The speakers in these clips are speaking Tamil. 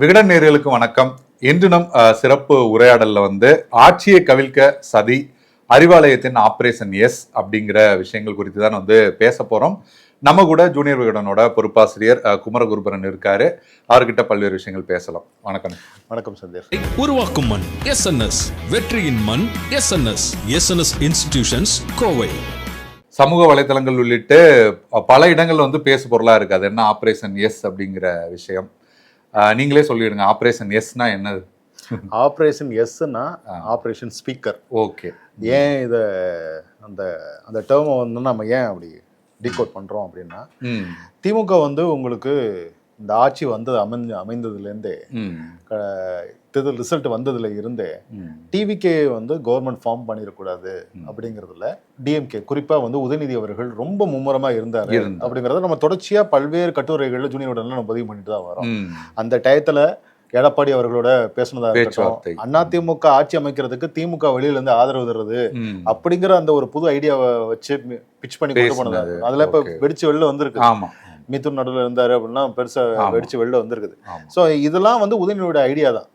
விகடன் நேயர்களுக்கு வணக்கம். இன்று நம் சிறப்பு உரையாடல்ல ஆட்சியை கவிழ்க்க சதி, அறிவாலயத்தின் ஆபரேஷன் எஸ் அப்படிங்கிற விஷயங்கள் குறித்து தான் பேச போறோம். நம்ம கூட ஜூனியர் விகடனோட பொறுப்பாசிரியர் குமரகுருபரன் இருக்காரு. அவர்கிட்ட பல்வேறு விஷயங்கள் பேசலாம். வணக்கம். வணக்கம் சந்தேஷ். உருவாக்கும் மண் எஸ்என்எஸ், வெற்றியின் மண் எஸ்என்எஸ். SNS institutions Kovai. சமூக வலைதளங்கள் உள்ளிட்டு பல இடங்கள் பேசு பொருளா இருக்கு. அது என்ன ஆபரேஷன் எஸ் அப்படிங்கிற விஷயம். நீங்களே சொல்லிடுங்க, ஆபரேஷன் எஸ்னா என்னது? ஆபரேஷன் எஸ்னா ஆபரேஷன் ஸ்பீக்கர். ஓகே. ஏன் இதை அந்த அந்த டேர்மை நம்ம ஏன் அப்படி டீகோட் பண்றோம் அப்படின்னா, திமுக உங்களுக்கு இந்த ஆட்சி அமைந்ததுலேருந்தே தேர்தல் ரிசல்ட் வந்ததுல இருந்தே டிவிகே கவர்மெண்ட் ஃபார்ம் பண்ணிடக்கூடாது அப்படிங்கிறதுல டிஎம்கே குறிப்பா உதயநிதி அவர்கள் ரொம்ப மும்முரமா இருந்தாரு அப்படிங்கறத நம்ம தொடர்ச்சியா பல்வேறு கட்டுரைகள்ல ஜூனியர் விகடன்ல நம்ம பதிவு பண்ணிட்டு தான் வரோம். அந்த டயத்துல எடப்பாடி அவர்களோட பேசினதா இருக்கட்டும், அதிமுக ஆட்சி அமைக்கிறதுக்கு திமுக வெளியில இருந்து ஆதரவு தர்றது அப்படிங்கிற அந்த ஒரு புது ஐடியாவை வச்சு பிச் பண்ணி கொண்டு போனது. அதுல இப்ப வெடிச்சு வெளில வந்திருக்கு. மிதுன் நடுவில் இருந்தாரு அப்படின்னா பெருசா வெடிச்சு வெளில வந்திருக்குது. ஸோ இதெல்லாம் உதயநிதியோட ஐடியா தான்.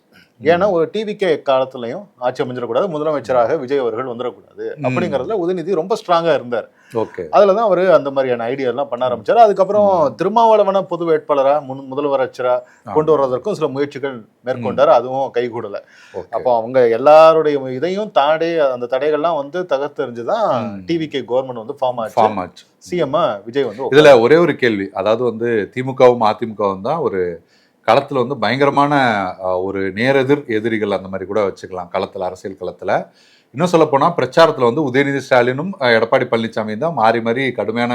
ஏன்னா ஒரு டிவிகே காலத்திலையும் ஆட்சி அமைஞ்சிடக்கூடாது, முதலமைச்சராக விஜய் அவர்கள் வந்துடக்கூடாது அப்படிங்கறதுல உதயநிதி ரொம்ப ஸ்ட்ராங்கா இருந்தார். அதுலதான் அவரு அந்த மாதிரியான ஐடியா எல்லாம் பண்ண ஆரம்பிச்சாரு. அதுக்கப்புறம் திருமாவளவன பொது வேட்பாளரா முதலமைச்சரா கொண்டு வர்றதற்கும் சில முயற்சிகள் மேற்கொண்டாரு. அதுவும் கைகூடல. அப்போ அவங்க எல்லாருடைய இதையும் தாண்டி அந்த தடைகள்லாம் தகர்த்தெறிஞ்சுதான் டிவிகே கவர்மெண்ட் ஃபார்ம் ஆச்சு. சிஎம் விஜய் இதுல ஒரே ஒரு கேள்வி, அதாவது திமுகவும் அதிமுகவும் தான் ஒரு களத்துல பயங்கரமான ஒரு நேரெதிர் எதிரிகள் அந்த மாதிரி கூட வச்சுக்கலாம். களத்துல, அரசியல் களத்துல இன்னும் சொல்ல போனா பிரச்சாரத்துல உதயநிதி ஸ்டாலினும் எடப்பாடி பழனிசாமியும் தான் மாறி மாறி கடுமையான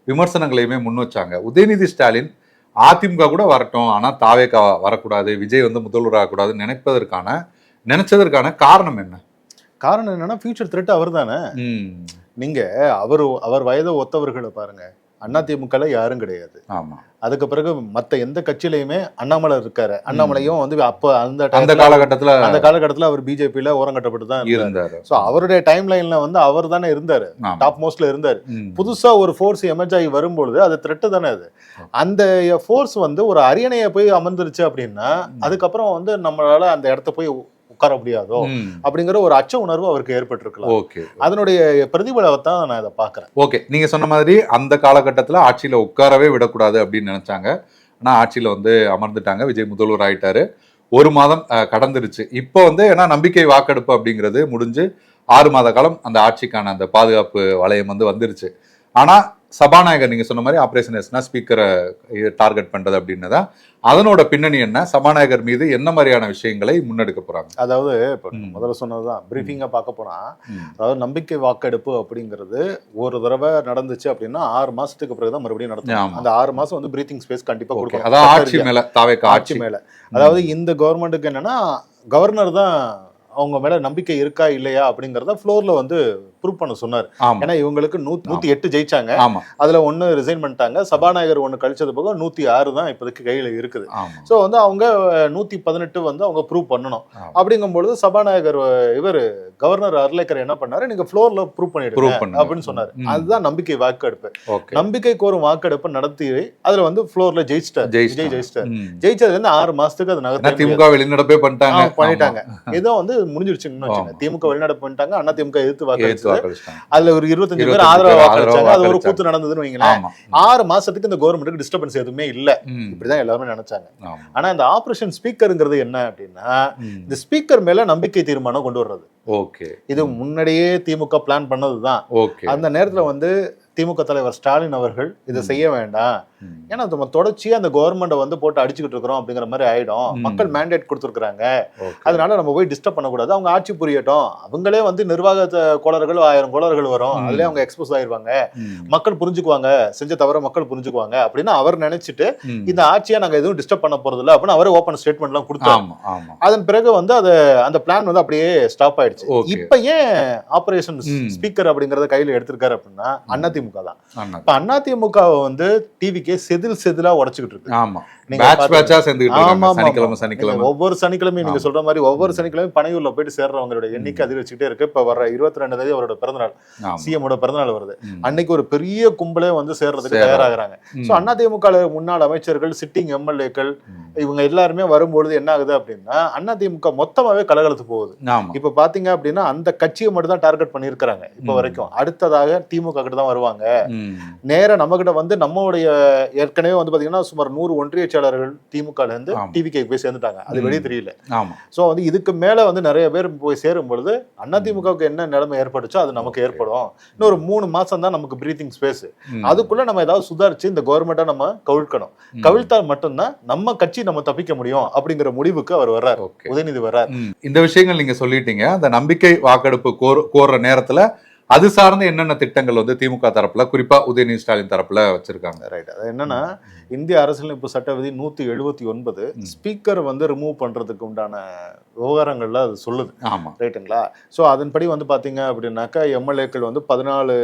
விமர்சனங்களையுமே முன் வச்சாங்க. உதயநிதி ஸ்டாலின் அதிமுக கூட வரட்டும், ஆனா தாவேகா வரக்கூடாது, விஜய் முதல்வர் ஆகக்கூடாதுன்னு நினைச்சதற்கான காரணம் என்ன? காரணம் என்னன்னா, ஃபியூச்சர் த்ரெட் அவர் தானே. நீங்க அவர் வயதை ஒத்தவர்களை பாருங்க. அதிமுக யாரும் கிடையாது. அதுக்கு பிறகு மத்த எந்த கட்சியிலையுமே அண்ணாமலை இருக்காரு. அண்ணாமலையும் அப்ப அந்த காலகட்டத்துல அவர் பிஜேபியில ஓரங்கட்டப்பட்டு தான் இருந்தாரு. சோ அவருடைய டைம் லைன்ல அவர் தானே இருந்தாரு, டாப் மோஸ்ட்ல இருந்தாரு. புதுசா ஒரு ஃபோர்ஸ் எமர்ஜ் ஆகி வரும்பொழுது அது த்ரெட் தானே. அது அந்த ஃபோர்ஸ் ஒரு அரியணையை போய் அமர்ந்துருச்சு அப்படின்னா அதுக்கப்புறம் நம்மளால அந்த இடத்த போய் உட்கார முடியாதோ அப்படிங்கிற ஒரு அச்ச உணர்வு அவருக்கு ஏற்பட்டிருக்கலாம். அதனுடைய பிரதிபலத்தை நான் இதை பாக்குறேன். ஓகே, நீங்க சொன்ன மாதிரி அந்த காலகட்டத்துல ஆட்சியில உட்காரவே விடக்கூடாது அப்படின்னு நினைச்சாங்க. ஆனா ஆட்சியில அமர்ந்துட்டாங்க. விஜய் முதல்வர் ஆயிட்டாரு. ஒரு மாதம் கடந்துருச்சு. இப்போ ஏன்னா நம்பிக்கை வாக்கெடுப்பு அப்படிங்கிறது முடிஞ்சு 6 மாத காலம் அந்த ஆட்சிக்கான அந்த பாதுகாப்பு வளையம் வந்துருச்சு. ஆனா சபாநாயகர் நீங்க சொன்ன மாதிரி ஆபரேஷன் எஸ்னா ஸ்பீக்கரை டார்கெட் பண்றது அப்படின்னதான். அதனோட பின்னணி என்ன? சபாநாயகர் மீது என்ன மாதிரியான விஷயங்களை முன்னெடுக்க போறாங்க? அதாவது இப்ப முதல்ல சொன்னதுதான் பிரீஃபிங்கா பார்க்க போனா, அதாவது நம்பிக்கை வாக்கெடுப்பு அப்படிங்கிறது ஒரு தடவை நடந்துச்சு அப்படின்னா 6 மாசத்துக்கு பிறகுதான் மறுபடியும் நடத்தும். அந்த 6 மாசம் பிரீத்திங் ஸ்பேஸ் கண்டிப்பா கொடுக்கும். அதாவது ஆட்சி மேல, தாவேகா ஆட்சி மேல. அதாவது இந்த கவர்மெண்ட்டுக்கு என்னன்னா, கவர்னர் தான் அவங்க மேல நம்பிக்கை இருக்கா இல்லையா அப்படிங்கறத ஃப்ளோர்ல ப்ரூவ் பண்ண சொன்னார். ஏன்னா இவங்களுக்கு 108 ஜெயிச்சாங்க. அதுல 1 ரிசைன் பண்ணிட்டாங்க. சபாநாயகர் 1 கழிச்சது போக 106 தான் இப்போதைக்கு கையில இருக்குது. சோ அவங்க 118 அவங்க ப்ரூவ் பண்ணணும். அப்படிங்கும்பொழுது சபாநாயகர் கவர்னர் அர்லேக்கர் என்ன பண்ணாரு, நீங்க ஃப்ளோர்ல ப்ரூவ் பண்ணிடுங்க அப்படின்னு சொன்னாரு. அதுதான் நம்பிக்கை வாக்கெடுப்பு. நம்பிக்கை கோரும் வாக்கெடுப்பு நடத்தி அதுல ஃப்ளோர்ல ஜெயிச்சிட்டார். விஜய் ஜெயிச்சிட்டார். ஜெயிச்சதுல இருந்து 6 மாசத்துக்கு அது நகர்த்தி திமுக வெளிநடப்பே பண்ணிட்டாங்க. ஏதோ முடிஞ்சிருச்சுன்னு வச்சுங்க. திமுக வெளிநடப்பு பண்ணிட்டாங்க, அண்ணா திமுக எதிர்த்து வாக்களிச்சு அதுல ஒரு 25 பேர் ஆதரவு வாக்களிச்சாங்க. அது ஒரு கூத்து நடந்ததுன்னு வைங்களேன். 6 மாசத்துக்கு இந்த கவர்மெண்ட்டுக்கு டிஸ்டர்பன்ஸ் எதுவுமே இல்ல. இப்படிதான் எல்லாருமே நினைச்சாங்க. ஆனா இந்த ஆபரேஷன் ஸ்பீக்கர்ங்கிறது என்ன அப்படின்னா, இந்த ஸ்பீக்கர் மேல நம்பிக்கை தீர்மானம் கொண்டு வர்றது. இது முன்னாடியே திமுக பிளான் பண்ணதுதான். அந்த நேரத்துல திமுக தலைவர் ஸ்டாலின் அவர்கள் இதை செய்ய வேண்டாம், ஏன்னா நம்ம தொடர்ச்சியா அந்த கவர்மெண்ட்டை போட்டு அடிச்சுக்கிட்டு இருக்கிறோம் அப்படிங்கிற மாதிரி ஆயிடும். மக்கள் மேண்டேட் கொடுத்துருக்காங்க, அதனால நம்ம போய் டிஸ்டர்ப் பண்ணக்கூடாது, அவங்க ஆட்சி புரியட்டும். அவங்களே நிர்வாக கோளர்கள் 1000 கோளர்கள் வரும், அதுலயே அவங்க எக்ஸ்போஸ் ஆயிருவாங்க, மக்கள் புரிஞ்சுக்குவாங்க, செஞ்ச தவிர மக்கள் புரிஞ்சுக்குவாங்க அப்படின்னு அவர் நினைச்சிட்டு இந்த ஆட்சியா நாங்க எதுவும் டிஸ்டர்ப் பண்ண போறது இல்லை அப்படின்னு அவரே ஓப்பன் ஸ்டேட்மெண்ட் எல்லாம் கொடுத்தாங்க. அதன் பிறகு அந்த பிளான் அப்படியே ஸ்டாப் ஆயிடுச்சு. இப்ப ஏன் ஆபரேஷன் ஸ்பீக்கர் அப்படிங்கறத கையில எடுத்திருக்காரு அப்படின்னா, அதிமுக தான். இப்ப அதிமுக டிவிக்கே செதிலா உடைச்சுக்கிட்டு இருக்கு. பேட்சா சேர்ந்துகிட்டு ஆமா, இருக்காங்க. ஆமா, சனிக்கிழமை ஆமா. சனிக்கிழமை நீங்க ஒவ்வொரு சனிக்கிழமையும் நீங்க சொல்ற மாதிரி ஒவ்வொரு சனிக்கிழமையும் பனையூர்ல போயிட்டு சேர்றவங்களோட எண்ணிக்கை அதிகரிச்சுட்டே இருக்கு. இப்ப வர 22 தேதி அவரோட பிறந்தநாள், ஆமா. சிஎமோட பிறந்தநாள் வருது. ம். அன்னைக்கு ஒரு பெரிய கும்பலே வந்து சேர்றதுக்கு தயாராகிறாங்க. சோ அதிமுக முன்னாள் அமைச்சர்கள், சிட்டிங் எம்எல்ஏக்கள் இவங்க எல்லாருமே வரும்பொழுது என்ன ஆகுது அப்படின்னா அதிமுக மொத்தமாவே கலகலத்து போகுது. ஆமா. இப்ப பாத்தீங்க அப்படின்னா அந்த கட்சியை மட்டும் தான் டார்கெட் பண்ணிருக்காங்க இப்ப வரைக்கும். அடுத்ததாக திமுக கிட்ட தான் வருவாங்க. நேரா நம்ம கிட்ட வந்து நம்மளுடைய ஏற்கனவே வந்து பாத்தீங்கன்னா சுமார் 100 ஒன்றிய செயலாளர்கள் திமுக இருந்து டிவிகே போய் சேர்ந்துட்டாங்க. அது வெளியே தெரியல. ஆமா. சோ வந்து இதுக்கு மேல வந்து நிறைய பேர் போய் சேரும் பொழுது அதிமுகவுக்கு என்ன நிலைமை ஏற்பட்டுச்சோ அது நமக்கு ஏற்படும். இன்னொரு 3 மாசம் தான் நமக்கு பிரீத்திங் ஸ்பேஸ். அதுக்குள்ள நம்ம ஏதாவது சுதாரிச்சு இந்த கவர்மெண்ட்டை நம்ம கவிழ்க்கணும். கவிழ்த்தால் மட்டும்தான் நம்ம கட்சி நம்ம தப்பிக்க முடியும் அப்படிங்கிற முடிவுக்கு அவர் வர்றாரு. உதயநிதி வர்றாரு. இந்த விஷயங்கள் நீங்க சொல்லிட்டீங்க. அந்த நம்பிக்கை வாக்கெடுப்பு கோர்ற நேரத்துல அது சார்ந்த என்னென்ன திட்டங்கள் வந்து திமுக தரப்புல, குறிப்பா உதயநிதி ஸ்டாலின் தரப்புல வச்சிருக்காங்க? ரைட். அது என்னன்னா, இந்திய அரசியலமைப்பு சட்ட விதி 179 ஸ்பீக்கர் வந்து ரிமூவ் பண்றதுக்கு உண்டான விவகாரங்கள்ல அது சொல்லுது. ஆமா. ரைட்டுங்களா? ஸோ அதன்படி வந்து பாத்தீங்க அப்படின்னாக்கா எம்எல்ஏக்கள் வந்து 14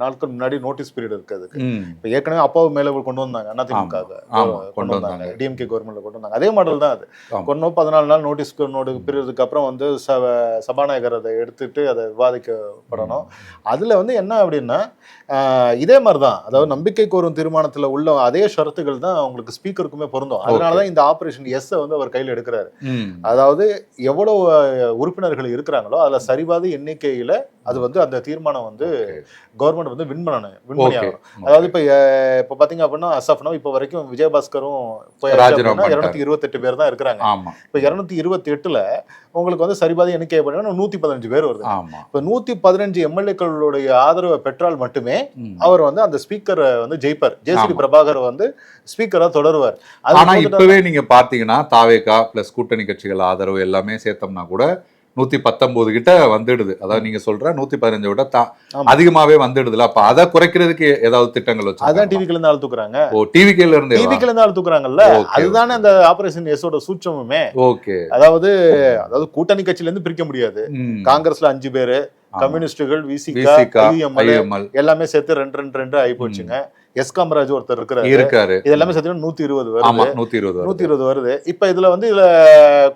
நாட்கள் முன்னாடி நோட்டீஸ் பீரியட் இருக்கு அதுக்கு. இப்போ ஏற்கனவே அப்பாவு மேல கொண்டு வந்தாங்க அதிமுக கொண்டு வந்தாங்க, டிஎம்கே கவர்மெண்ட்ல கொண்டு வந்தாங்க. அதே மாடல் தான் அது. கொண்டு 14 நாள் நோட்டீஸ் பீரியடுக்கு அப்புறம் வந்து சபாநாயகர் அதை எடுத்துட்டு அதை விவாதிக்கப்படணும். அதுல வந்து என்ன அப்படின்னா இதே மாதிரிதான், அதாவது நம்பிக்கை கோரும் தீர்மானத்துல உள்ள அதே ஷரத்துகள் தான் உங்களுக்கு ஸ்பீக்கருக்குமே பொருந்தும். அதனாலதான் இந்த ஆபரேஷன் எஸ் வந்து அவர் கையில் எடுக்கிறாரு. அதாவது எவ்வளவு உறுப்பினர்கள் இருக்கிறாங்களோ அதுல சரிபாதி எண்ணிக்கையில அது வந்து அந்த தீர்மானம் வந்து கவர்மெண்ட் வந்து வின் பண்ணணும். அதாவது இப்ப பாத்தீங்க அப்படின்னா அசப்னா இப்ப வரைக்கும் விஜயபாஸ்கரும் 228 பேர் தான் இருக்கிறாங்க. இப்ப 228ல உங்களுக்கு வந்து சரிபாதி எண்ணிக்கை 115 பேர் வருது. இப்ப 115 எம்எல்ஏக்களுடைய ஆதரவை பெற்றால் மட்டுமே அவர் வந்து அந்த ஸ்பீக்கரை வந்து ஜெயிப்பார். ஜேசிடி பிரபாகர் வந்து ஸ்பீக்கரா தொடருவார். ஆனா இப்பவே நீங்க பாத்தீங்கன்னா தாவேகா பிளஸ் கூட்டணி கட்சிகள் ஆதரவு எல்லாமே சேர்த்தோம்னா கூட 119 கிட்ட வந்துடுது. அதாவது நீங்க சொல்ற 115 விட அதிகமாவே வந்துடுதுல. அப்ப அதை குறைக்கிறதுக்கு ஏதாவது திட்டங்கள் வச்சு அதான் டிவில இருந்து ஆள் தூக்குறாங்க. டிவில இருந்து ஆள் தூக்குறாங்கல்ல, அதுதானே அந்த ஆபரேஷன் எஸோட சூட்சமுமே. ஓகே. அதாவது கூட்டணி கட்சியில இருந்து பிரிக்க முடியாது. காங்கிரஸ்ல 5 பேரு, கம்யூனிஸ்டுகள், விசிகா, எல்லாமே சேர்த்து 2 ஆகி போச்சுங்க. எஸ் காமராஜ் ஒருத்தர் இருக்காரு. இது எல்லாமே சேர்த்து 120 வருது. இப்ப இதுல வந்து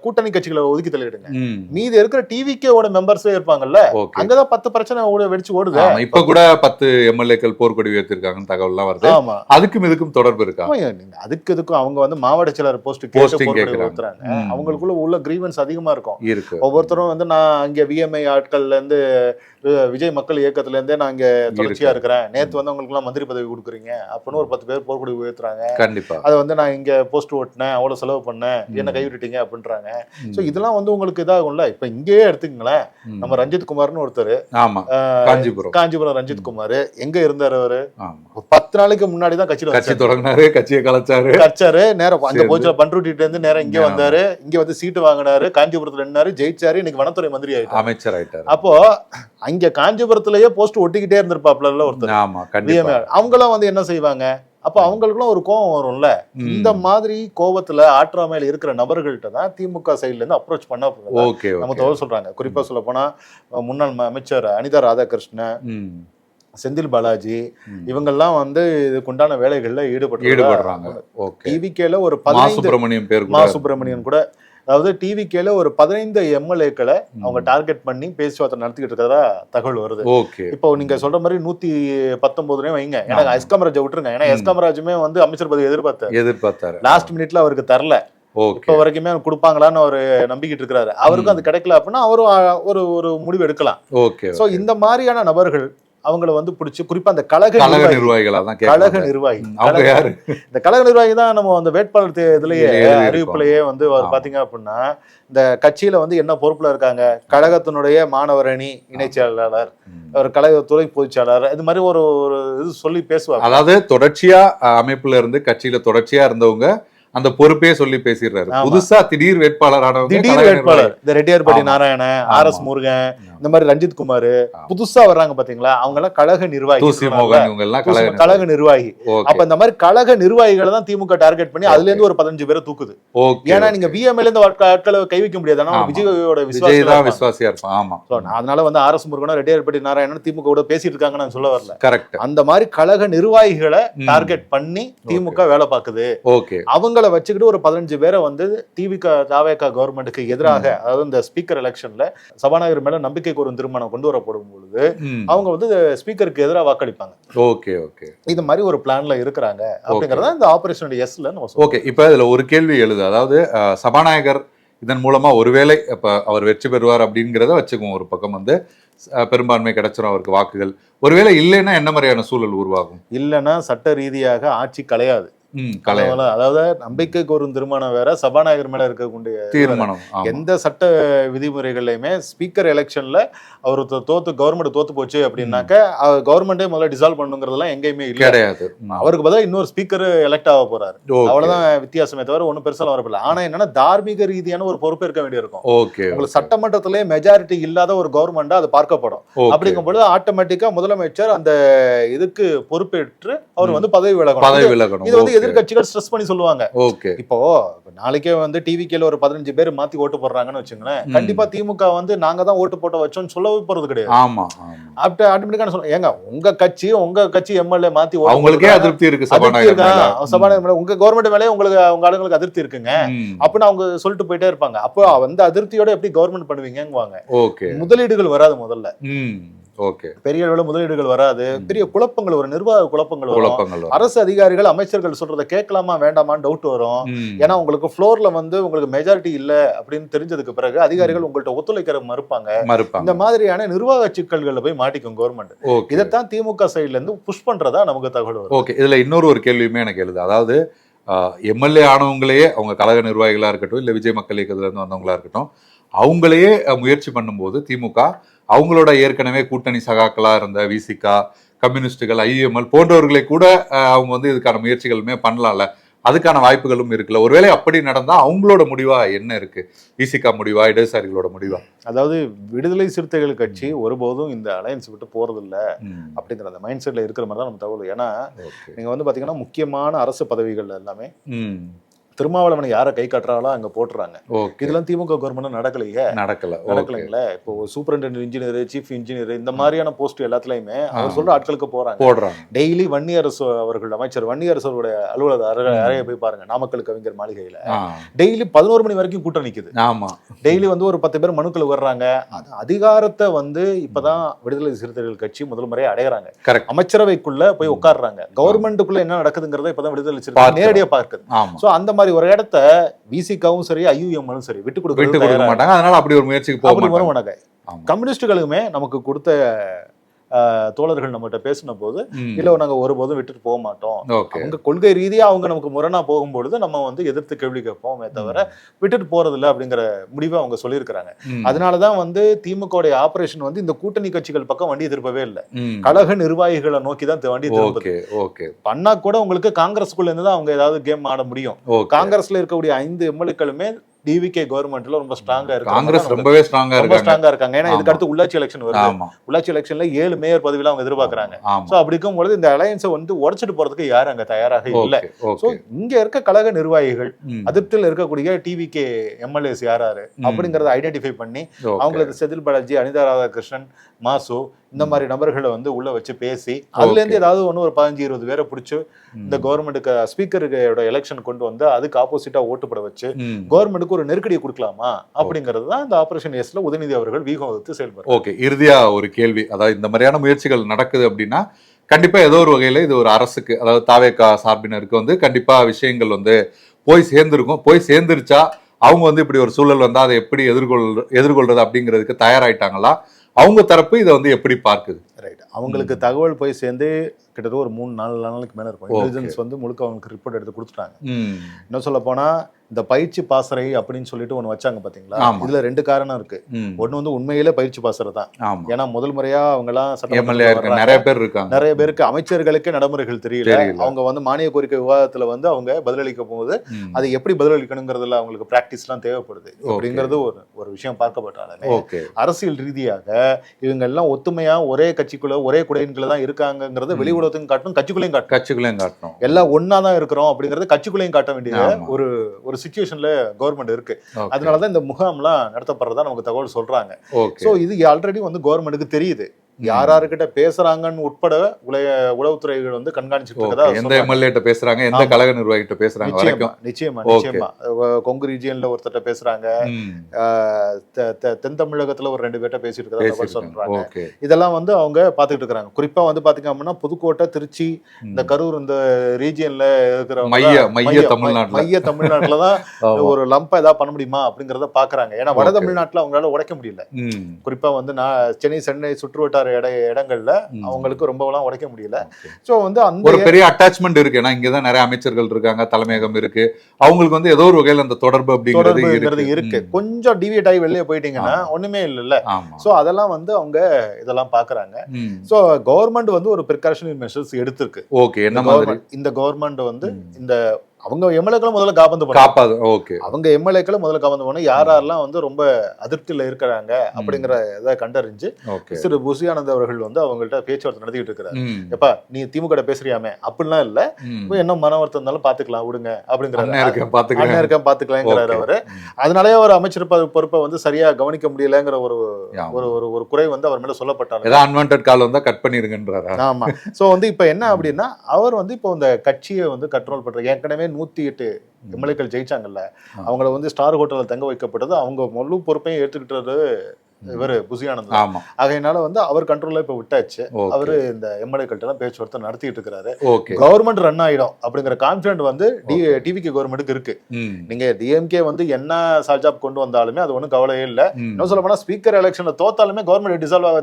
கூட்டணி கட்சிகளை ஒதுக்கி தள்ளிடுங்க. மீதி இருக்கிற டிவிகேவோட மெம்பர்ஸே இருப்பாங்கல்ல, அங்கதான் 10 பிரச்சனை வெடிச்சு ஓடுது. இப்ப கூட 10 எம்எல்ஏக்கள் போர்க்கொடி உயர்த்திருக்காங்க தகவல் எல்லாம் வருது. அதுக்கும் இதுக்கும் தொடர்பு இருக்கா? அதுக்கும் அவங்க வந்து மாவட்ட செயலர் போஸ்ட் கேட்கறாங்க. அவங்களுக்குள்ள உள்ள கிரீவன்ஸ் அதிகமா இருக்கும். ஒவ்வொருத்தரும் வந்து நான் அங்க விஎம்ஐ ஆட்கள்ல இருந்து விஜய் மக்கள் இயக்கத்துல இருந்தே நான் இங்க தொடர்ச்சியா இருக்கிறேன், நேத்து வந்து அவங்களுக்கு எல்லாம் மந்திரி பதவி கொடுக்குறீங்க அப்படின்னு ஒரு 10 பேர் போர்க்கொடி உயர்த்துறாங்க. கண்டிப்பா அதை வந்து நான் இங்க போஸ்ட் ஓட்டினேன், அவ்வளவு செலவு பண்ணேன், என்ன கைவிட்டுட்டீங்க அப்படின்றாங்க. சோ இதெல்லாம் வந்து உங்களுக்கு இதாகும்ல. இப்ப இங்கேயே எடுத்துக்கங்களேன், நம்ம ரஞ்சித் குமார்னு ஒருத்தர், காஞ்சிபுரம் ரஞ்சித் குமார் எங்க இருந்தாரு? அவரு 10 நாளைக்கு முன்னாடி தான் கட்சி தொடங்கினாரு, கட்சியை கலைச்சாரு. நேரம் அங்க போச்சு பண்ருட்டில இருந்து நேரம் இங்க வந்தாரு. இங்க வந்து சீட்டு வாங்கினாரு, காஞ்சிபுரத்துல நின்னாரு, ஜெயிச்சாரு. இன்னைக்கு வனத்துறை மந்திரி ஆயிட்டாரு, அமைச்சர் ஆயிட்டாரு. அப்போ அங்க காஞ்சிபுரத்திலேயே போஸ்ட் ஒட்டிக்கிட்டே இருந்திருப்பாப்ல ஒருத்தர். அவங்களாம் வந்து என்ன செய்வாங்க? அப்ப அவங்களுக்குலாம் ஒரு கோபம் வரும்ல. இந்த மாதிரி கோபத்துல ஆற்றாமையில இருக்கிற நபர்கள்ட்ட தான் திமுக சைட்ல இருந்து அப்ரோச் பண்ண நம்ம தோல் சொல்றாங்க. குறிப்பா சொல்ல போனா முன்னாள் அமைச்சர் அனிதா ராதாகிருஷ்ணன், செந்தில் பாலாஜி, இவங்கெல்லாம் வந்து இதுக்குண்டான வேலைகள்ல ஈடுபடுறாங்க. டிவிகேல ஒரு சுப்பிரமணியன் கூட, அதாவது டிவிகேல ஒரு 15 எம்எல்ஏக்களை அவங்க டார்கெட் பண்ணி பேச்சுவார்த்தை நடத்திக்கிட்டு இருக்கிறதா தகவல் வருது. இப்போ நீங்க சொல்ற மாதிரி 119 வைங்க, ஏன்னா எஸ் காமராஜ் விட்டுருங்க. ஏன்னா எஸ் காமராஜுமே வந்து அமைச்சர் பதவி எதிர்பார்த்தாரு. லாஸ்ட் மினிட்ல அவருக்கு தரல. இப்ப வரைக்குமே குடுப்பாங்களான்னு அவரு நம்பிக்கிட்டு இருக்கிறாரு. அவருக்கும் அது கிடைக்கல அப்படின்னா அவரும் ஒரு முடிவு எடுக்கலாம். சோ இந்த மாதிரியான நபர்கள் அவங்கள வந்து பிடிச்சி, குறிப்பா அந்த கழக நிர்வாகி, இந்த கழக நிர்வாகி தான் நம்ம அந்த வேட்பாளர் இதுலயே அறிவிப்புலயே வந்து பாத்தீங்க அப்படின்னா இந்த கட்சியில வந்து என்ன பொறுப்புல இருக்காங்க, கழகத்தினுடைய மாணவர் அணி இணை செயலாளர், ஒரு கழக துறை பொதுச்செயலாளர், இது மாதிரி ஒரு இது சொல்லி பேசுவாங்க. அதாவது தொடர்ச்சியா அமைப்புல இருந்து கட்சியில தொடர்ச்சியா இருந்தவங்க அந்த பொறுப்பே சொல்லி பேசிடுறாரு. புதுசா திடீர் வேட்பாளர் இந்த ரெட்டியார்பட்டி நாராயணன், ஆர் எஸ் முருகன், இந்த மாதிரி ரஞ்சித் குமார் புதுசா வர்றாங்க பாத்தீங்களா, அவங்க எல்லாம் கழக நிர்வாகி, தூசி மோகன் இவங்க எல்லாம் கழக நிர்வாகி. அப்ப இந்த மாதிரி கழக நிர்வாகிகளை தான் திமுக டார்கெட் பண்ணி அதுல இருந்து ஒரு 15 பேரை தூக்குது. ஏன்னா நீங்க விஎம்எல் இருந்து ஆட்களை கை வைக்க முடியாது. ஆனா விஜயோட விசுவாசியா இருப்பான். ஆமா, அதனால வந்து ஆர்எஸ் முருகனும் ரெட்டியார்பட்டி நாராயணன் திமுக கூட பேசிட்டு இருக்காங்க நான் சொல்ல வரல. கரெக்ட். அந்த மாதிரி கழக நிர்வாகிகளை டார்கெட் பண்ணி திமுக வேலை பார்க்குது. அவங்கள வச்சுக்கிட்டு ஒரு 15 பேரை வந்து தாவேகா கவர்மெண்ட்டுக்கு எதிராக, அதாவது இந்த ஸ்பீக்கர் எலெக்ஷன்ல சபாநாயகர் மேல நம்பிக்கை கோரும் தீர்மானம் கொண்டு வரப்படும் பொழுது அவங்க வந்து ஸ்பீக்கருக்கு எதிராக வாக்களிப்பாங்க. இது மாதிரி ஒரு பிளான்ல இருக்கிறாங்க அப்படிங்கறத இந்த ஆபரேஷன் எஸ்ல நம்ம சொல்றோம். ஓகே, இப்ப இதுல ஒரு கேள்வி எழுது, அதாவது சபாநாயகர் இதன் மூலமா ஒருவேளை இப்ப அவர் வெற்றி பெறுவார் அப்படிங்கிறத வச்சுக்குவோம். ஒரு பக்கம் வந்து பெரும்பான்மை கிடைச்சிரும் அவருக்கு வாக்குகள். ஒருவேளை இல்லைன்னா என்ன மாதிரியான சூழல் உருவாகும்? இல்லைன்னா சட்ட ரீதியாக ஆட்சி கலையாது. அதாவது நம்பிக்கை கோரும் தீர்மானம் வேற, சபாநாயகர் மேல இருக்கக்கூடிய தீர்மானம். எந்த சட்ட விதிமுறைகள்லயுமே ஸ்பீக்கர் எலெக்ஷன்ல அவர் கவர்மெண்ட் தோத்து போச்சு அப்படின்னாக்க கவர்மெண்டே முதல்ல டிசால்வ் பண்ணுங்கிறதெல்லாம் எங்கேயுமே கிடையாது. அவருக்கு பதிலா இன்னொரு ஸ்பீக்கர் எலெக்ட் ஆக போறாரு, அவ்வளவுதான் வித்தியாசமே தவிர ஒன்னும் பெருசா வரப்படல. ஆனா என்னன்னா தார்மீக ரீதியான ஒரு பொறுப்பு இருக்க வேண்டியிருக்கும். உங்களுக்கு சட்டமன்றத்திலே மெஜாரிட்டி இல்லாத ஒரு கவர்மெண்டா அது பார்க்கப்படும். அப்படிங்கும் பொழுது ஆட்டோமேட்டிக்கா முதலமைச்சர் அந்த இதுக்கு பொறுப்பேற்று அவர் வந்து பதவி விலகணும். இது வந்து எதிர்கட்சிகள் ஸ்ட்ரெஸ் பண்ணி சொல்லுவாங்க. இப்போ நாளைக்கே வந்து டிவிகேல ஒரு 15 பேர் மாத்தி ஓட்டு போடுறாங்கன்னு வச்சுங்களேன், கண்டிப்பா திமுக வந்து நாங்க தான் ஓட்டு போட்ட வச்சோம்னு சொல்ல போறது கிடையாது. ஆட்டோமேட்டிக்கா சொல்லுவாங்க, ஏங்க உங்க கட்சி எம்எல்ஏ மாத்தி அவங்களுக்கே அதிருப்தி இருக்கு, சபாநாயகர் உங்க கவர்மெண்ட் மேலே உங்களுக்கு அவங்க ஆளுங்களுக்கு அதிருப்தி இருக்குங்க அப்படின்னு அவங்க சொல்லிட்டு போயிட்டே இருப்பாங்க. அப்போ அந்த அதிருப்தியோட எப்படி கவர்மெண்ட் பண்ணுவீங்கங்குவாங்க. முதலீடுகள் வராது முதல்ல. பெரிய அளவுல முதலீடுகள் வராது, பெரிய குழப்பங்கள் வரும், நிர்வாக குழப்பங்கள் வரும். அரசு அதிகாரிகள் அமைச்சர்கள் சொல்றதை கேட்கலாமா வேண்டாமான்னு டவுட் வரும். ஏன்னா உங்களுக்கு ஃப்ளோர்ல வந்து உங்களுக்கு மெஜாரிட்டி இல்ல அப்படின்னு தெரிஞ்சதுக்கு பிறகு அதிகாரிகள் உங்கள்ட்ட ஒத்துழைக்கிற மறுப்பாங்க. இந்த மாதிரியான நிர்வாக சிக்கல்களை போய் மாட்டிக்கும் கவர்மெண்ட். இதைத்தான் திமுக சைட்ல இருந்து புஷ் பண்றதா நமக்கு தகவல் வரும். ஓகே, இதுல இன்னொரு கேள்வியுமே எனக்கு எழுது, அதாவது எம்எல்ஏ ஆனவங்களையே அவங்க கழக நிர்வாகிகளா இருக்கட்டும் இல்ல விஜய் மக்கள் இயக்கத்துல இருந்து வந்தவங்களா இருக்கட்டும், அவங்களையே முயற்சி பண்ணும்போது திமுக அவங்களோட ஏற்கனவே கூட்டணி சகாக்களா இருந்த விசிகா, கம்யூனிஸ்டுகள், ஐஎம்எல் போன்றவர்களை கூட அவங்க வந்து இதுக்கான முயற்சிகளுமே பண்ணலாம்ல, அதுக்கான வாய்ப்புகளும் இருக்குல்ல. ஒருவேளை அப்படி நடந்தா அவங்களோட முடிவா என்ன இருக்கு? விசிகா முடிவா, இடதுசாரிகளோட முடிவா? அதாவது விடுதலை சிறுத்தைகள் கட்சி ஒருபோதும் இந்த அலையன்ஸ் விட்டு போறது இல்ல அப்படிங்கிற அந்த மைண்ட் செட்ல இருக்கிற மாதிரி தான் நம்ம தகவல். ஏன்னா நீங்க வந்து பாத்தீங்கன்னா முக்கியமான அரசு பதவிகள் எல்லாமே திருமாவளவனை யாரை கை காட்டுறாங்களோ அங்க போட்டுறாங்க. இதெல்லாம் திமுக கவர்மெண்ட் நடக்கலைங்களா? இப்போ சூப்பரிண்டென்டென்ட் இன்ஜினியர், சீஃப் இன்ஜினியர் இந்த மாதிரியான போஸ்ட் எல்லாத்துலயுமே அவர் சொல்ற ஆட்களுக்கு போறாங்க. டெய்லி வன்னியரசு அவர்கள் அமைச்சர் வன்னியரசோட அலுவலக அறையை போய் பாருங்க, நாமக்கல் கவிஞர் மாளிகையில டெய்லி 11 மணி வரைக்கும் கூட்டம் நிக்குது. டெய்லி வந்து ஒரு 10 பேர் மனுக்கள் வர்றாங்க. அதிகாரத்தை வந்து இப்பதான் விடுதலை சிறுத்தைகள் கட்சி முதல் முறையை அடையறாங்க. அமைச்சரவைக்குள்ள போய் உட்கார்றாங்க. கவர்மெண்ட்டுக்குள்ள என்ன நடக்குதுங்கிறத இப்பதான் விடுதலை சிறுத்தைகள் நேரடியா பார்க்குது. சோ அந்த மாதிரி ஒரு இடத்த விசிகாவும் சரி ஐயுஎம்எலும் சரி விட்டு கொடுக்க மாட்டாங்க. அதனால அப்படி ஒரு முயற்சிக்கு போக மாட்டாங்க. கம்யூனிஸ்டுகளுமே நமக்கு கொடுத்த தோழர்கள் நம்மகிட்ட பேசின போது இல்ல நாங்க ஒருபோதும் விட்டுட்டு போக மாட்டோம், அவங்க கொள்கை ரீதியா அவங்க நமக்கு முரணா போகும்பொழுது நம்ம வந்து எதிர்த்து கேள்வி கேட்போமே தவிர விட்டுட்டு போறது இல்லை அப்படிங்கிற முடிவை அவங்க சொல்லியிருக்கிறாங்க. அதனாலதான் வந்து திமுக ஆபரேஷன் வந்து இந்த கூட்டணி கட்சிகள் பக்கம் வண்டி திருப்பவே இல்லை, கழக நிர்வாகிகளை நோக்கி தான் வண்டி திருப்பது. பண்ணா கூட உங்களுக்கு காங்கிரஸ்குள்ள இருந்து தான் அவங்க ஏதாவது கேம் ஆட முடியும். காங்கிரஸ்ல இருக்கக்கூடிய 5 எம்எல்ஏக்களுமே டிவிகே கவர்மெண்ட்ல ரொம்ப ஸ்ட்ராங்கா இருக்கு. காங்கிரஸ் ரொம்பவே ஸ்ட்ராங்கா இருக்காங்க. ஏன்னா இதுக்கு அடுத்து உள்ளாட்சி எலெக்ஷன் வருது. உள்ளாட்சி எலெக்ஷன்ல 7 மேயர் பதவியில அவங்க எதிர்பார்க்கறாங்க. சோ அப்படி இருக்கும் பொழுது இந்த அலையன்ஸை வந்து உடைச்சிட்டு போறதுக்கு யாரும் அங்க தயாராக இல்ல. சோ இங்க இருக்க கழக நிர்வாகிகள், அதிருப்தியில் இருக்கக்கூடிய டிவிகே எம்எல்ஏஸ் யாராரு அப்படிங்கறத ஐடென்டிஃபை பண்ணி அவங்களுக்கு செதில் பாலாஜி, அனிதா ராதாகிருஷ்ணன், மாசு இந்த மாதிரி நபர்களை வந்து உள்ள வச்சு பேசி அதுல இருந்து ஏதாவது ஒரு 15-20 பேரை பிடிச்சு இந்த கவர்மெண்ட்டுக்கு ஸ்பீக்கரோட எலெக்ஷன் கொண்டு வந்து அதுக்கு ஆப்போசிட்டா ஓட்டுப்பட வச்சு கவர்மெண்ட்டுக்கு ஒரு நெருக்கடியை கொடுக்கலாமா அப்படிங்கிறது தான் இந்த ஆபரேஷன் எஸ்ல உதயநிதி அவர்கள் வீகம் வகுத்து செயல்படுறாங்க. ஓகே, இறுதியா ஒரு கேள்வி, அதாவது இந்த மாதிரியான முயற்சிகள் நடக்குது அப்படின்னா கண்டிப்பா ஏதோ ஒரு வகையில இது ஒரு அரசுக்கு, அதாவது தாவேகா சார்பினருக்கு வந்து கண்டிப்பா விஷயங்கள் வந்து போய் சேர்ந்துருக்கும். போய் சேர்ந்துருச்சா அவங்க வந்து இப்படி ஒரு சூழல் வந்தா அதை எப்படி எதிர்கொள்றது அப்படிங்கிறதுக்கு தயாராயிட்டாங்களா? அவங்க தரப்பு இதை வந்து எப்படி பார்க்குது? ரைட். அவங்களுக்கு தகவல் போய் சேர்ந்து கிட்டத்தட்ட ஒரு 3-4 நாளுக்கு மேல இருக்கும். இன்டெலிஜென்ஸ் வந்து முழுக்க அவங்களுக்கு ரிப்போர்ட் எடுத்து கொடுத்துட்டாங்க. இன்னும் சொல்ல போனா இந்த பயிற்சி பாசறை அப்படின்னு சொல்லிட்டு ஒண்ணு வச்சாங்க பாத்தீங்களா, இதுல 2 காரணம் இருக்கு. ஒண்ணு வந்து உண்மையிலே பயிற்சி பாசறை தான். ஏன்னா முதல் முறையா அவங்க எல்லாம் நிறைய பேர் இருக்காங்க, நிறைய பேருக்கு அமைச்சர்களுக்கு நடைமுறைகள் தெரியல. அவங்க வந்து மானிய கோரிக்கை விவாதத்துல வந்து அவங்க பதிலளிக்க போது அது எப்படி பதிலளிக்கணுங்கிறதுல அவங்களுக்கு பிராக்டிஸ் எல்லாம் தேவைப்படுது அப்படிங்கிறது ஒரு விஷயம் பார்க்கப்பட்டாலுமே அரசியல் ரீதியாக இவங்க எல்லாம் ஒத்துமையா ஒரே கட்சிக்குள்ள ஒரே குடையின்குள்ள தான் இருக்காங்கிறது வெளி உலகத்துக்கும் காட்டணும், கட்சிக்குள்ளேயும் காட்டணும். எல்லாம் ஒன்னாதான் இருக்கிறோம் அப்படிங்கறது கட்சிக்குள்ளேயும் காட்ட வேண்டிய ஒரு சிச்சுவேஷன்ல கவர்மெண்ட் இருக்கு. அதனாலதான் இந்த முகாம்லாம் நடத்தப்படுறதா நமக்கு தகவல் சொல்றாங்க. சோ இது ஆல்ரெடி வந்து கவர்மெண்ட்டுக்கு தெரியுது. யாராருக்கிட்ட பேசுறாங்கன்னு உட்பட உளவுத்துறைகள் வந்து கண்காணிச்சுட்டு இருக்கதா. எந்த எம்எல்ஏ கிட்ட பேசுறாங்க, எந்த கழக நிர்வாகிகிட்ட பேசுறாங்க, நிச்சயமா கொங்கு ரீஜியன்ல ஒருத்தட்ட பேசுறாங்க, தென் தமிழகத்துல ஒரு 2 பேர்ட்ட பேசிட்டு இருக்கதா சொல்றாங்க. இதெல்லாம் வந்து அவங்க பாத்துக்கிட்டு இருக்காங்க. குறிப்பா வந்து பாத்தீங்க அப்படின்னா புதுக்கோட்டை, திருச்சி, இந்த கரூர் இந்த ரீஜியன்ல இருக்கிற மைய தமிழ்நாட்டுலதான் ஒரு லம்பா ஏதாவது பண்ண முடியுமா அப்படிங்கறத பாக்குறாங்க. ஏன்னா வட தமிழ்நாட்டுல அவங்களால உடைக்க முடியல. குறிப்பா வந்து சென்னை சுற்றுவட்டார இடங்கள்ல அவங்களுக்கு ரொம்பலாம் உடைக்க முடியல. சோ வந்து அந்த ஒரு பெரிய அட்டாச்மெண்ட் இருக்கு. ஏன்னா இங்கதான் நிறைய அமைச்சர்கள் இருக்காங்க, தலைமையகம் இருக்கு, அவங்களுக்கு வந்து ஏதோ ஒரு வகையில அந்த தொடர்பு அப்படிங்கிறது இருக்கு. கொஞ்சம் டிவியேட் ஆகி வெளியே போயிட்டீங்கன்னா ஒண்ணுமே இல்ல. சோ அதெல்லாம் வந்து அவங்க இதெல்லாம் பாக்குறாங்க. சோ கவர்மெண்ட் வந்து ஒரு பிரிகாஷனரி மெஷர்ஸ் எடுத்திருக்கு. என்ன மாதிரி இந்த கவர்மெண்ட் வந்து இந்த அவங்க எம்எல்ஏக்களை முதல்ல அவங்க எம்எல்ஏக்களை முதல்ல காப்பாந்து போன யாரெல்லாம் வந்து ரொம்ப அதிருப்தியில இருக்கிறாங்க அப்படிங்கிற இதை கண்டறிஞ்சு திரு புசியானந்த் அவர்கள் வந்து அவங்கள்ட்ட பேச்சுவார்த்தை நடத்திட்டு இருக்கிறாரு. எப்பா நீ திமுக பேசுறியாமே அப்படிலாம் இல்ல, என்ன மன வருத்தம் இருந்தாலும் பாத்துக்கலாம் விடுங்க அப்படிங்கிறாரு. பாத்துக்கலாங்கிறாரு அவரு. அதனாலே அவர் அமைச்சர் பொறுப்பை வந்து சரியா கவனிக்க முடியலங்கிற ஒரு குறை வந்து அவர் மேல சொல்லப்பட்டாங்க. கட் பண்ணிருங்கன்றாரு. ஆமா. சோ வந்து இப்ப என்ன அப்படின்னா அவர் வந்து இப்போ இந்த கட்சியை வந்து கண்ட்ரோல் பண்ற ஏற்கனவே 108 எம்எல்ஏக்கள் ஜெயிச்சாங்கல்ல, அவங்கள வந்து ஸ்டார் ஹோட்டல்ல தங்க வைக்கப்பட்டது அவங்க முழு பொறுப்பையும் ஏற்றுக்கிட்டது இவரு புசியானந்த். ஆகையினால வந்து அவர் கண்ட்ரோல்ல இப்ப விட்டாச்சு. அவரு இந்த எம்எல்ஏக்கள்ட்ட பேச்சுவார்த்தை நடத்திட்டு இருக்காரு. கவர்மெண்ட் ரன் ஆயிடும் அப்படிங்கிற கான்பிடன்ட் வந்து டிவிகே கவர்மெண்ட்டுக்கு இருக்கு. நீங்க டிஎம்கே வந்து என்ன சால்ஜாப் கொண்டு வந்தாலுமே அது ஒண்ணும் கவலையே இல்ல. இன்னும் சொல்ல போனா ஸ்பீக்கர் எலெக்ஷன்ல தோத்தாலுமே கவர்மெண்ட் டிசால்வ் ஆக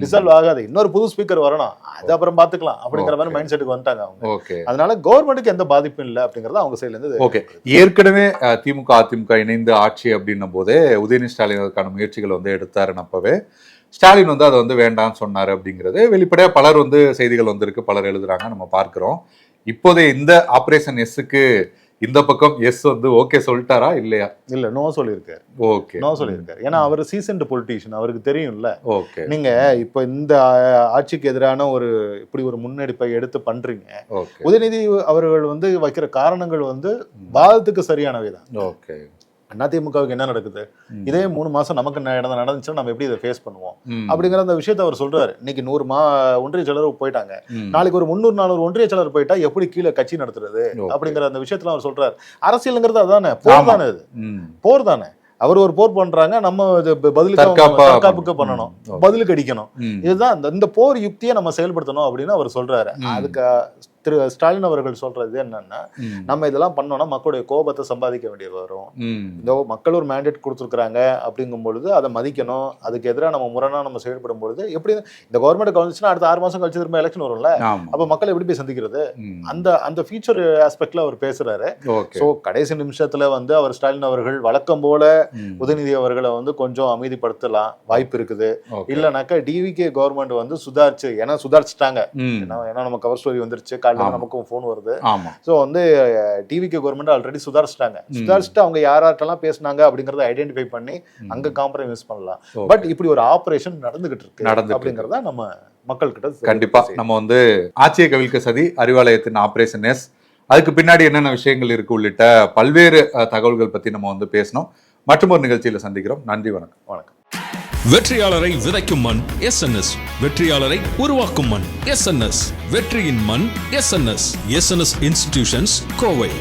டிசால்வ் ஆகாது. இன்னொரு புது ஸ்பீக்கர் வரணும், அது அப்புறம் பாத்துக்கலாம் அப்படிங்கிற மாதிரி மைண்ட் செட்டுக்கு வந்துட்டாங்க அவங்க. அதனால கவர்மெண்ட்டுக்கு எந்த பாதிப்பும் இல்லை அப்படிங்கறது அவங்க சைட்ல இருந்து. ஏற்கனவே திமுக அதிமுக இணைந்து ஆட்சி அப்படின்னும் போதே உதயநிதி ஸ்டாலின் அதற்கான முயற்சிகள் வந்து எடுத்தாரு. அப்பவே ஸ்டாலின் வந்து அதை வந்து வேண்டாம்னு சொன்னாரு அப்படிங்கிறது வெளிப்படையா பலர் வந்து செய்திகள் வந்திருக்கு, பலர் எழுதுறாங்க, நம்ம பார்க்கிறோம். இப்போதைய இந்த ஆபரேஷன் எஸ்க்கு இந்த பக்கம் எஸ் வந்து ஓகே சொல்லிட்டாரா இல்லையா? இல்ல, நோ சொல்லியிருக்காரு. நோ சொல்லியிருக்காரு. ஏன்னா அவர் சீசன்ட் பொலிட்டீஷியன், அவருக்கு தெரியும்ல. நீங்க இப்ப இந்த ஆட்சிக்கு எதிரான இப்படி ஒரு முன்னெடுப்பை எடுத்து பண்றீங்க. உதயநிதி அவர்கள் வந்து வைக்கிற காரணங்கள் வந்து வாதத்துக்கு சரியானவை தான். அதிமுகவுக்கு என்ன நடக்குது, இதே 3 மாசம் நமக்கு நடந்துச்சுன்னா நம்ம எப்படி இதை ஃபேஸ் பண்ணுவோம் அப்படிங்கிற அந்த விஷயத்த அவர் சொல்றாரு. இன்னைக்கு 100 ஒன்றிய செயலர் போயிட்டாங்க, நாளைக்கு ஒரு 300-400 ஒன்றிய செயலர் போயிட்டா எப்படி கீழே கட்சி நடத்துறது அப்படிங்கிற அந்த விஷயத்துல அவர் சொல்றாரு. அரசியல்ங்கிறது அதானே, போர் தானே, இது போர் தானே. அவர் ஒரு போர் பண்றாங்க, நம்ம தற்காப்புக்கு பண்ணணும், பதிலுக்கு அடிக்கணும். இதுதான் இந்த போர் யுக்தியை நம்ம செயல்படுத்தணும் அப்படின்னு அவர் சொல்றாரு. அதுக்கு திரு ஸ்டாலின் அவர்கள் சொல்றது என்னன்னா, நம்ம இதெல்லாம் பண்ணோம்னா மக்களுடைய கோபத்தை சம்பாதிக்க வேண்டியது வரும். இந்த மக்கள் ஒரு மேண்டேட் கொடுத்துருக்காங்க அப்படிங்கும் பொழுது அதை மதிக்கணும். அதுக்கு எதிராக நம்ம முரணா நம்ம செயல்படும் பொழுது எப்படி இந்த கவர்மெண்ட் கவனிச்சுன்னா அடுத்த 6 மாசம் கழிச்சு திரும்ப எலெக்ஷன் வரும்ல, அப்ப மக்கள் எப்படி போய் சந்திக்கிறது, அந்த ஃபியூச்சர் ஆஸ்பெக்ட்ல அவர் பேசுறாரு. சோ கடைசி நிமிஷத்துல வந்து அவர் ஸ்டாலின் அவர்கள் வழக்கம் போல உதயநிதி அவர்களை வந்து கொஞ்சம் அமைதிப்படுத்தலாம் வாய்ப்பு இருக்குது. இல்லைனாக்கா டிவிகே கவர்மெண்ட் வந்து சுதாரிச்சுட்டாங்க. ஏன்னா நம்ம கவர் ஸ்டோரி வந்துருச்சு, நமக்கும் போன் வருது. சோ வந்து டிவிகே கவர்மெண்ட் ஆல்ரெடி சுதாரிச்சுட்டு அவங்க யாராட்டெல்லாம் பேசினாங்க அப்படிங்கறத ஐடென்டிஃபை பண்ணி அங்க காம்ப்ரமைஸ் பண்ணலாம். பட் இப்படி ஒரு ஆபரேஷன் நடந்துகிட்டு இருக்கு அப்படிங்கறத நம்ம மக்கள் கிட்ட கண்டிப்பா நம்ம வந்து ஆட்சியை கவிழ்க்க சதி அறிவாலயத்தின் ஆபரேஷன் எஸ், அதுக்கு பின்னாடி என்னென்ன விஷயங்கள் இருக்கு உள்ளிட்ட பல்வேறு தகவல்கள் பத்தி நம்ம வந்து பேசணும். மற்றும் ஒரு நிகழ்ச்சியில சந்திக்கிறோம். நன்றி, வணக்கம். வெற்றியாளரை விதைக்கும் மண் எஸ்என்எஸ், வெற்றியாளரை உருவாக்கும் மண் எஸ்என்எஸ், வெற்றியின் மண் எஸ்என்எஸ், எஸ்என்எஸ் இன்ஸ்டிடியூஷன்ஸ், கோவை.